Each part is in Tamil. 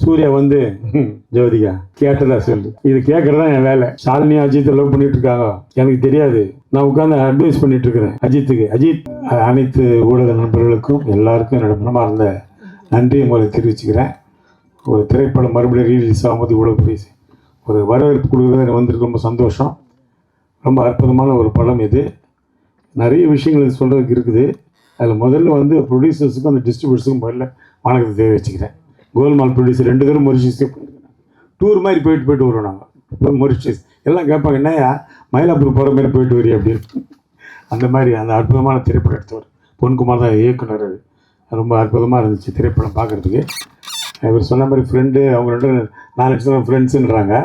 சூர்யா வந்து ஜோதிகா கேட்டதா சொல்லு. இது கேட்கறதா என் வேலை. ஷாலினி அஜித்தை லவ் பண்ணிட்டு இருக்காங்க, எனக்கு தெரியாது. நான் உட்காந்து அட்வைஸ் பண்ணிட்டு இருக்கிறேன் அஜித்துக்கு. அஜித், அனைத்து ஊடக நண்பர்களுக்கும் எல்லாருக்கும் என்னோட மனமார்ந்த நன்றியை உங்களுக்கு தெரிவிச்சுக்கிறேன். ஒரு திரைப்படம் மறுபடியும் ரீலீஸ் ஆகும்போது இவ்வளோ பெரிய ஒரு வரவேற்பு கொடுக்குறது வந்திருக்கு. ரொம்ப சந்தோஷம். ரொம்ப அற்புதமான ஒரு படம் இது. நிறைய விஷயங்கள் சொல்கிறதுக்கு இருக்குது. அதில் முதல்ல வந்து ப்ரொடியூசர்ஸுக்கும் அந்த டிஸ்ட்ரிபியூட்டர்ஸுக்கும் முதல்ல வணக்கத்தை தெரிவிச்சுக்கிறேன். கோல்மால் ப்ரொடியூசர் 2 தடவை மொரிஷியஸே போயிருக்கிறேன். டூர் மாதிரி போயிட்டு வருவோம் நாங்கள். இப்போ மொரிஷியஸ் எல்லாம் கேட்பாங்க, என்னையா மயிலாப்பூர் போகிற மாதிரி போயிட்டு வரி அப்படின்னு. அந்த மாதிரி அந்த அற்புதமான திரைப்படம் எடுத்தவர் பொன்குமார் தான் இயக்குனர். அது ரொம்ப அற்புதமாக இருந்துச்சு திரைப்படம் பார்க்குறதுக்கு. இவர் சொன்ன மாதிரி ஃப்ரெண்டு, அவங்க 4 லட்சம் ஃப்ரெண்ட்ஸுன்றாங்க.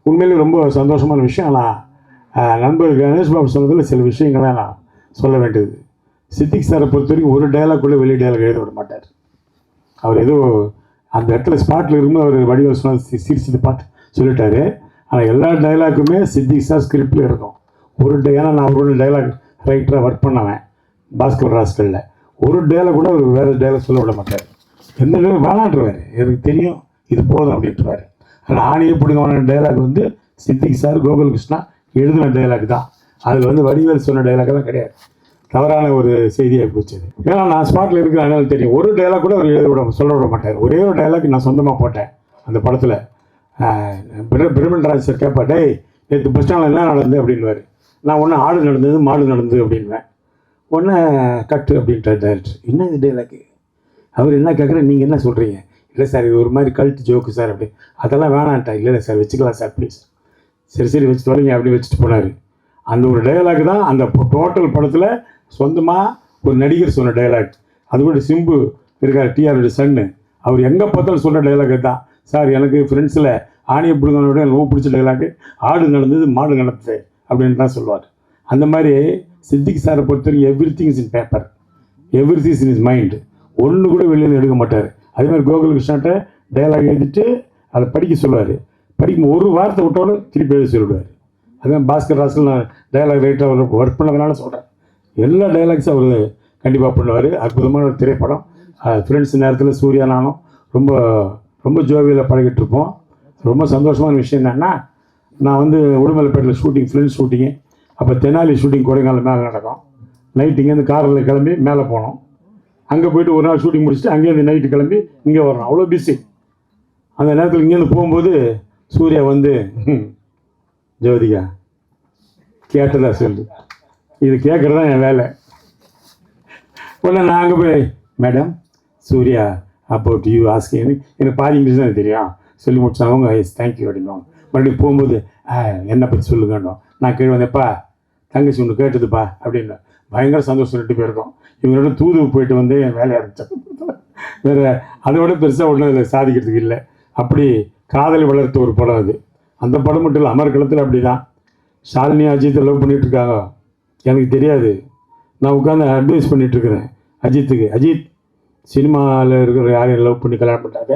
உண்மையிலே ரொம்ப சந்தோஷமான விஷயம். ஆனால் நண்பர் கணேஷ் பாபு சொன்னதில் சில விஷயங்களை நான் சொல்ல வேண்டியது. சித்திக் சாரை பொறுத்த வரைக்கும் ஒரு டைலாக் கூட வெளியே டைலாக் எழுத விட மாட்டார். அவர் ஏதோ அந்த இடத்துல ஸ்பாட்டில் இருக்கும்போது அவர் வடிவல் சொன்ன சிரிச்சது பார்த்து சொல்லிட்டாரு. ஆனால் எல்லா டைலாக்குமே சித்திக் சார் ஸ்கிரிப்டில் இருக்கும். ஏன்னா நான் அவரோட டைலாக் ரைட்டராக ஒர்க் பண்ணவேன் பாஸ்கர் ராஸ்கலில். ஒரு டைலாக் கூட அவர் வேறு டைலாக் சொல்ல விட மாட்டார். எந்த டைலாக் வேணான்றவார், எனக்கு தெரியும் இது போதும் அப்படின்ட்டுவார். ஆனால் ஆணியை பிடிங்கமான டைலாக் வந்து சித்திக் சார் கோகுல்கிருஷ்ணா எழுதின டைலாக் தான். அதில் வந்து வடிவேல் சொன்ன டைலாக்கெல்லாம் கிடையாது. தவறான ஒரு செய்தியாக போச்சு. ஏன்னா நான் ஸ்பாட்டில் இருக்கிற அதனால தெரியும். ஒரு டைலாக் கூட அவர் சொல்ல விட மாட்டார். ஒரே ஒரு டைலாக் நான் சொந்தமாக போட்டேன் அந்த படத்தில். பிரமன்ராஜ் சார் கேட்பா, டே நேற்று பஸ் ஸ்டாண்டில் என்ன நடந்தது அப்படின்வார். நான் ஒன்று ஆடு நடந்தது மாடு நடந்தது அப்படின்வேன். ஒன்று கட்டு அப்படின்ட்டு டைரக்டர். என்ன இது டைலாக்கு? அவர் என்ன கேட்குறேன், நீங்கள் என்ன சொல்கிறீங்க? இல்லை சார் இது ஒரு மாதிரி கல்ட்டு ஜோக்கு சார் அப்படி. அதெல்லாம் வேணான்ட்டா. இல்லை சார் வச்சுக்கலாம் சார் ப்ளீஸ். சரி வச்சு தொலைங்க அப்படி வச்சுட்டு போனார். அந்த ஒரு டைலாக் தான் அந்த டோட்டல் படத்தில் சொந்தமாக ஒரு நடிகர் சொன்ன டைலாக். அது கூட சிம்பு இருக்கார், டிஆரோட சன்னு, அவர் எங்கே பார்த்தாலும் சொன்ன டைலாக் தான். சார் எனக்கு ஃப்ரெண்ட்ஸில் ஆணியை பிடுங்கனோட எனக்கு ரொம்ப பிடிச்ச டைலாக்கு ஆடு நடந்தது மாடு நடந்தது அப்படின்னு தான் சொல்லுவார். அந்த மாதிரி சித்திக் சாரை பொறுத்தவரைக்கும் everything is in paper, everything is in is mind. ஒன்று கூட வெளியில் எடுக்க மாட்டார். அதே மாதிரி கோகுல்கிருஷ்ணாட்ட டைலாக் எழுதிட்டு அதை படிக்க சொல்லுவார். படிக்கும் ஒரு வார்த்தை விட்டோன்னு திருப்பி எழுதி சொல்லிவிடுவார். அதுதான் பாஸ்கர் ராஸ்கல் நான் டைலாக் ரைட்டராக ஒர்க் பண்ணதுனால சொல்கிறேன். எல்லா டைலாக்ஸும் அவர் கண்டிப்பாக பண்ணுவார். அற்புதமான ஒரு திரைப்படம். ஃப்ரெண்ட்ஸ் நேரத்தில் சூர்யா நானும் ரொம்ப ரொம்ப ஜோவியில் பழகிட்டு இருப்போம். ரொம்ப சந்தோஷமான விஷயம் என்னென்னா, நான் வந்து உடுமலைப்பேட்டில் ஷூட்டிங், ஃப்ரெண்ட்ஸ் ஷூட்டிங்கு. அப்போ தெனாலி ஷூட்டிங் கொடைக்கானல் மேலே நடக்கும். நைட்டு இங்கேருந்து காரில் கிளம்பி மேலே போனோம். அங்கே போய்ட்டு ஒரு நாள் ஷூட்டிங் முடிச்சுட்டு அங்கேருந்து நைட்டு கிளம்பி இங்கே வரணும். அவ்வளோ பிஸி. அந்த நேரத்தில் இங்கேருந்து போகும்போது சூர்யா வந்து ஜோதிகா கேட்டதா சொல்லு. இது கேட்குறதா என் வேலை. உடனே நான் அங்கே போய், madam Surya about you asking, எனக்கு பாதி இங்கிலீஷ் தான் தெரியும் சொல்லி முடிச்சாங்க. அவங்க எஸ் தேங்க்யூ அப்படின்வாங்க. மறுபடியும் போகும்போது என்னை பற்றி சொல்லுங்கன்னோம். நான் கீழே வந்தேன்ப்பா தங்கச்சி ஒன்று கேட்டதுப்பா அப்படின்னு பயங்கர சந்தோஷம் 2 பேருக்கும். இவங்களோட தூது போயிட்டு வந்து என் வேலையை ஆரம்பித்தேன். வேறு அதை விட பெருசாக ஒன்றும் அதில் சாதிக்கிறதுக்கு இல்லை. அப்படி காதலை வளர்த்த ஒரு படம் அது. அந்த படம் மட்டும் இல்லை, அமர்க்களத்தில் அப்படி தான். ஷாலினி அஜித்தை லவ் பண்ணிகிட்ருக்காங்க, எனக்கு தெரியாது. நான் உட்காந்து அட்வைஸ் பண்ணிகிட்ருக்கிறேன் அஜித்துக்கு. அஜித், சினிமாவில் இருக்கிற யாரையும் லவ் பண்ணி கல்யாணம் பண்ணாத,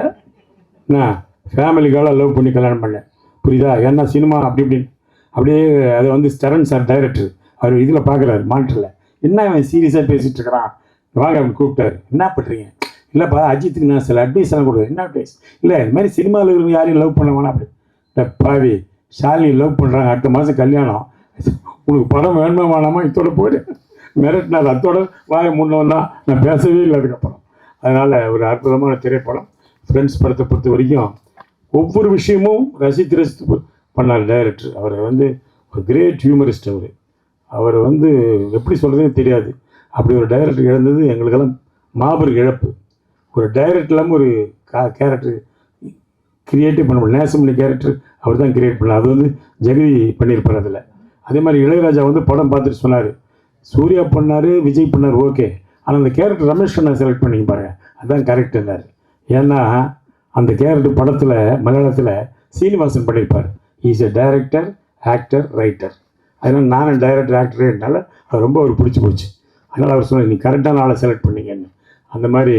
நான் ஃபேமிலிக்காக லவ் பண்ணி கல்யாணம் பண்ணேன், புரியுதா? ஏன்னா சினிமா அப்படி இப்படின்னு அப்படியே அதை வந்து ஸ்டரன் சார் டைரக்டர் அவர் இதில் பார்க்குறாரு மானிட்டரில். என்ன அவன் சீரியஸாக பேசிகிட்டு இருக்கிறான், வாங்க அப்படின்னு கூப்பிட்டாரு. என்ன பண்ணுறீங்க? இல்லைப்பா அஜித்துக்கு நான் சில அட்வைஸ் எல்லாம் கொடுக்குறேன். என்ன அட்வைஸ்? இல்லை இது மாதிரி சினிமாவில் இருக்கிற யாரையும் லவ் பண்ண வேணாம் அப்படி. இல்லை பாவி, ஷாலினி லவ் பண்ணுறாங்க, அடுத்த மாதம் கல்யாணம், உனக்கு படம் வேணுமா வேணாமா இதோட போய்டு மிரட்டினார். அதோட வாய முன்னோன்னா நான் பேசவே இல்லை அதுக்கப்புறம். அதனால் ஒரு அற்புதமான திரைப்படம். ஃப்ரெண்ட்ஸ் படத்தை பொறுத்த வரைக்கும் ஒவ்வொரு விஷயமும் ரசித்து பண்ணார் டைரக்டர். அவர் வந்து ஒரு கிரேட் ஹியூமரிஸ்ட். அவர் வந்து எப்படி சொல்கிறதுன்னு தெரியாது. அப்படி ஒரு டைரக்டர் இழந்தது எங்களுக்கெல்லாம் மாபெரும் இழப்பு. ஒரு டைரக்டர் இல்லாமல் ஒரு கேரக்டர் கிரியேட்டிவ் பண்ண முடியும். நேசமணி கேரக்டர் அவர் தான் கிரியேட் பண்ணார். அது வந்து ஜெகதி பண்ணியிருப்பார் அதில். அதே மாதிரி இளையராஜா வந்து படம் பார்த்துட்டு சொன்னார், சூர்யா பண்ணார், விஜய் பண்ணார், ஓகே, ஆனால் அந்த கேரக்டர் ரமேஷ் கண்ணா செலக்ட் பண்ணிங்க பாருங்க, அதுதான் கரெக்டுன்னார். ஏன்னா அந்த கேரக்டர் படத்தில் மலையாளத்தில் சீனிவாசன் பண்ணியிருப்பார். Is a director, actor, writer. அதனால் நானும் டைரக்டர் ஆக்டர்னால அது ரொம்ப அவர் பிடிச்சி போச்சு. அதனால் அவர் சொன்னார், நீ கரெக்டான ஆளை செலக்ட் பண்ணிங்கன்னு. அந்த மாதிரி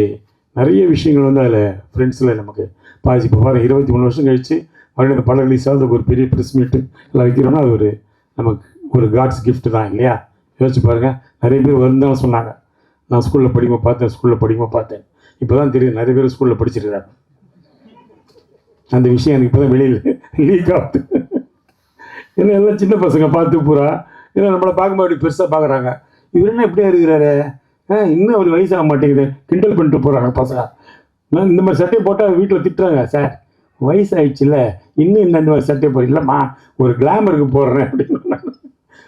நிறைய விஷயங்கள் வந்து அதில் ஃப்ரெண்ட்ஸில் நமக்கு பாதி. இப்போ பாருங்கள் 23 வருஷம் கழித்து மறுபடியும் அந்த படம் ரிலீஸ் ஆகுது, ஒரு பெரிய ப்ரெஸ் மீட்டு எல்லாம் வைக்கிறோன்னா அது ஒரு நமக்கு ஒரு காட்ஸ் கிஃப்ட் தான் இல்லையா? யோசிச்சு பாருங்கள். நிறைய பேர் வருந்தாலும் சொன்னாங்க, நான் ஸ்கூலில் படிக்கும்போது பார்த்தேன், இப்போ தான் தெரியும் நிறைய பேர் ஸ்கூலில் படிச்சிருக்காங்க. அந்த விஷயம் எனக்கு இப்போ தான் வெளியில் லீக் ஆகுது. ஏன்னா எல்லாம் சின்ன பசங்க பார்த்து பூரா ஏன்னா நம்மளை பார்க்கும்போது அப்படி பெருசாக பார்க்குறாங்க. இவர் என்ன இப்படியா இருக்கிறாரு, இன்னும் அவர் வயசாக மாட்டேங்குது கிண்டல் பண்ணிட்டு போகிறாங்க பசங்க. நான் இந்த மாதிரி சட்டையை போட்டால் வீட்டில் திட்டுறாங்க, சார் வயசு ஆயிடுச்சுல்ல இன்னும் இந்த மாதிரி சட்டையை போடுற, இல்லைம்மா ஒரு கிளாமருக்கு போடுறேன் அப்படின்னு.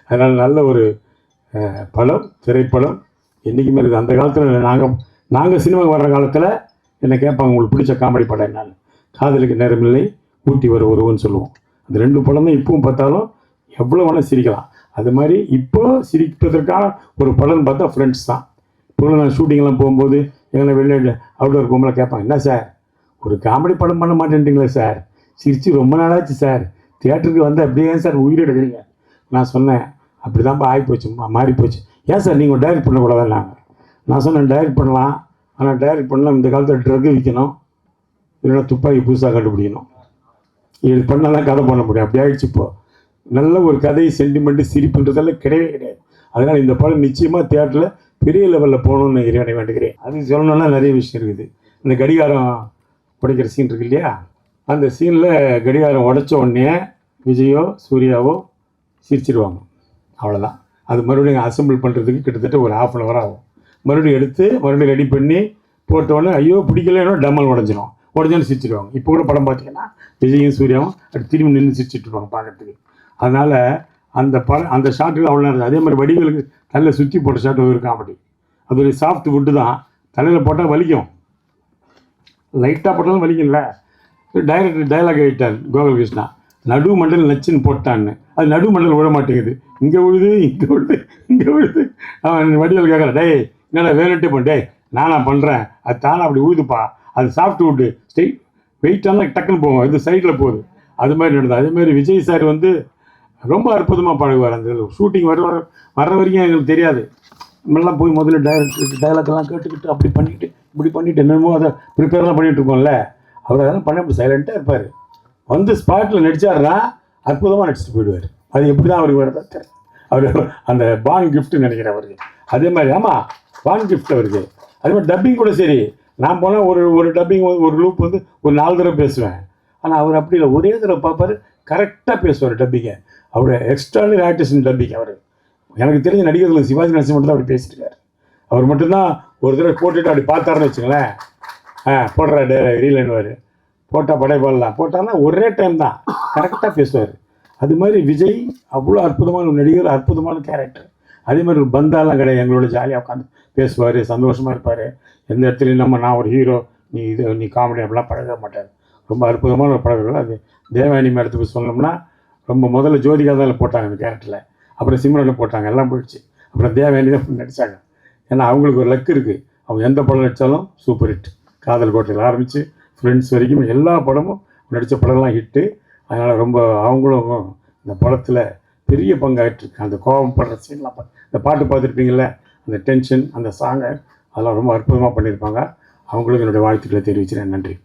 அதனால் நல்ல ஒரு படம், திரைப்படம் என்றைக்குமே இருக்குது. அந்த காலத்தில் நாங்கள் சினிமாவுக்கு வர்ற காலத்தில் என்னை கேட்பாங்க உங்களுக்கு பிடிச்ச காமெடி படம் என்னன்னு. காதலுக்கு நேரமில்லை, ஊட்டி வர ஒருவன்னு சொல்லுவோம். அந்த 2 படம் தான் இப்பவும் பார்த்தாலும் எவ்வளோ வேணால் சிரிக்கலாம். அது மாதிரி இப்போ சிரிப்பதற்கான ஒரு படம்னு பார்த்தா ஃப்ரெண்ட்ஸ் தான். இப்போ நான் ஷூட்டிங்லாம் போகும்போது எங்கன்னா வெளியே அவுட்டோர் போகும்போது கேட்பாங்க, என்ன சார் ஒரு காமெடி படம் பண்ண மாட்டேன்றீங்களா சார், சிரித்து ரொம்ப நாளாச்சு சார், தியேட்டருக்கு வந்து அப்படியே சார் உயிர் எடுக்கிறீங்க. நான் சொன்னேன் அப்படி தான்ப்பா ஆகிப்போச்சு, மாறி போச்சு. ஏன் சார் நீங்கள் டைரக்ட் பண்ணக்கூடாதுன்னாங்க. நான் சொன்னேன் டைரக்ட் பண்ணலாம், ஆனால் டைரக்ட் பண்ணலாம் இந்த காலத்தில் ட்ரக்கு விற்கணும், இல்லைன்னா துப்பாக்கி புதுசாக கண்டுபிடிக்கணும், இது பண்ணால் கதை பண்ண முடியும். அப்படி ஆகிடுச்சு. இப்போது நல்ல ஒரு கதை சென்டிமெண்ட்டு சிரிப்புன்றதெல்லாம் கிடையவே கிடையாது. அதனால் இந்த படம் நிச்சயமாக தியேட்டரில் பெரிய லெவலில் போகணுன்னு இறைவனை வேண்டுகிறேன். அது சொல்லணுன்னா நிறைய விஷயம் இருக்குது. இந்த கடிகாரம் உடைக்கிற சீன் இருக்கு இல்லையா, அந்த சீனில் கடிகாரம் உடைச்ச உடனே விஜயோ சூர்யாவோ சிரிச்சிடுவாங்க, அவ்வளோதான். அது மறுபடியும் அசம்பிள் பண்ணுறதுக்கு கிட்டத்தட்ட ஒரு 1/2 hour ஆகும். மறுபடியும் எடுத்து மறுபடியும் ரெடி பண்ணி போட்டோடனே ஐயோ பிடிக்கலன்னா டம்மல் உடஞ்சோன்னு சிரிச்சிடுவாங்க. இப்போ கூட படம் பார்த்தீங்கன்னா விஜயும் சூர்யாவும் அப்படி திரும்பி நின்று சிரிச்சிட்டு இருப்பாங்க பார்க்குறதுக்கு. அதனால் அந்த படம் அந்த ஷாட்டுக்கு அவ்வளோ நேரம். அதே மாதிரி வடிவேலுக்கு தலையில் சுற்றி போட்ட ஷாட் ஒரு காமெடி. அது ஒரு சாஃப்ட் வுட்டு தான், தலையில் போட்டால் வலிக்கும், லைட்டாக போட்டாலும் வலிக்கும்ல. டைரக்டர் டைலாக் ஆகிட்டார் கோகுல்கிருஷ்ணா, நடு மண்டல் நச்சுன்னு போட்டான்னு. அது நடு மண்டல் விழ மாட்டேங்குது, இங்கே விழுது இங்கே விழுது. அவன் வடிவேல் கேட்குறேன், டேய் என்னடா வேணுட்டே பண்ண, டேய் நானா பண்ணுறேன், அது தானே அப்படி உழுதுப்பா, அது சாஃப்ட் வுட்டு ஸ்டெய் வெயிட்டாலாம் டக்குன்னு போகும், இது சைடில் போகுது. அது மாதிரி நடந்தது. அதேமாதிரி விஜய் சார் வந்து ரொம்ப அற்புதமாக பழகுவார். அந்த ஷூட்டிங் வர்ற வரைக்கும் எங்களுக்கு தெரியாது. நம்மளாம் போய் முதல்ல டைலாக்லாம் கேட்டுக்கிட்டு அப்படி பண்ணிக்கிட்டு இப்படி பண்ணிவிட்டு என்னமோ அதை ப்ரிப்பேர்லாம் பண்ணிகிட்டு இருக்கோம்ல, அவர் அதெல்லாம் பண்ண சைலண்ட்டாக இருப்பார். வந்து ஸ்பாட்டில் நடித்தாருன்னா அற்புதமாக நடிச்சுட்டு போயிடுவார். அது எப்படி தான் அவருக்கு வர அவர் அந்த பான் கிஃப்ட்னு நினைக்கிறேன் அவருக்கு. அதே மாதிரி ஆமாம் பான் கிஃப்ட் அவருக்கு. அதே மாதிரி டப்பிங் கூட சரி, நான் போனால் ஒரு டப்பிங் ஒரு லூப் வந்து ஒரு 4 தடவை பேசுவேன். ஆனால் அவர் அப்படி இல்லை, ஒரே தடவை பார்ப்பார், கரெக்டாக பேசுவார் டப்பிங்கை. அவர் எக்ஸ்ட்ரானரி ஆர்டிஸ்ட் டப்பிங். அவர் எனக்கு தெரிஞ்ச நடிகர்கள் சிவாஜி நரசிம்மன் மட்டும் தான் அப்படி பேசியிருக்காரு. அவர் மட்டும்தான் ஒரு தடவை போட்டுட்டு அப்படி பார்த்தாருன்னு வச்சுங்களேன், போடுற ரீலன்வார் போட்டால் படைப்பாடலாம் போட்டார்னா ஒரே டைம் தான் கரெக்டாக பேசுவார். அது மாதிரி விஜய் அவ்வளோ அற்புதமான ஒரு நடிகர், அற்புதமான கேரக்டர். அதே மாதிரி ஒரு பந்தாலாம் கிடையாது, எங்களோட ஜாலியாக உட்காந்து பேசுவார், சந்தோஷமாக இருப்பார். எந்த இடத்துலையும் நான் ஒரு ஹீரோ நீ காமெடி அப்படிலாம் பழக மாட்டார். ரொம்ப அற்புதமான ஒரு பழகுகள். அது தேவயானி மேடத்துக்கு சொன்னோம்னா ரொம்ப முதல்ல ஜோதிகா தான் போட்டாங்க அந்த கேரக்டரில், அப்புறம் சிம்ரனை போட்டாங்க, எல்லாம் போயிடுச்சு. அப்புறம் தேவயானி தான் நடித்தாங்க. ஏன்னா அவங்களுக்கு ஒரு லக் இருக்குது, அவங்க எந்த படம் நடித்தாலும் சூப்பர் ஹிட். காதல் கோட்டையில் ஆரம்பித்து ஃப்ரெண்ட்ஸ் வரைக்கும் எல்லா படமும் நடித்த படம்லாம் ஹிட்டு. அதனால் ரொம்ப அவங்களும் இந்த படத்தில் பெரிய பங்காயிட்டிருக்கு. அந்த கோபப்படுற சீன்லாம் இந்த பாட்டு பார்த்துருப்பீங்கள, அந்த டென்ஷன், அந்த சாங்கை அதெல்லாம் ரொம்ப அற்புதமாக பண்ணியிருப்பாங்க. அவங்களுக்கு என்னுடைய வாழ்த்துக்களை தெரிவிக்கிறேன். நன்றி.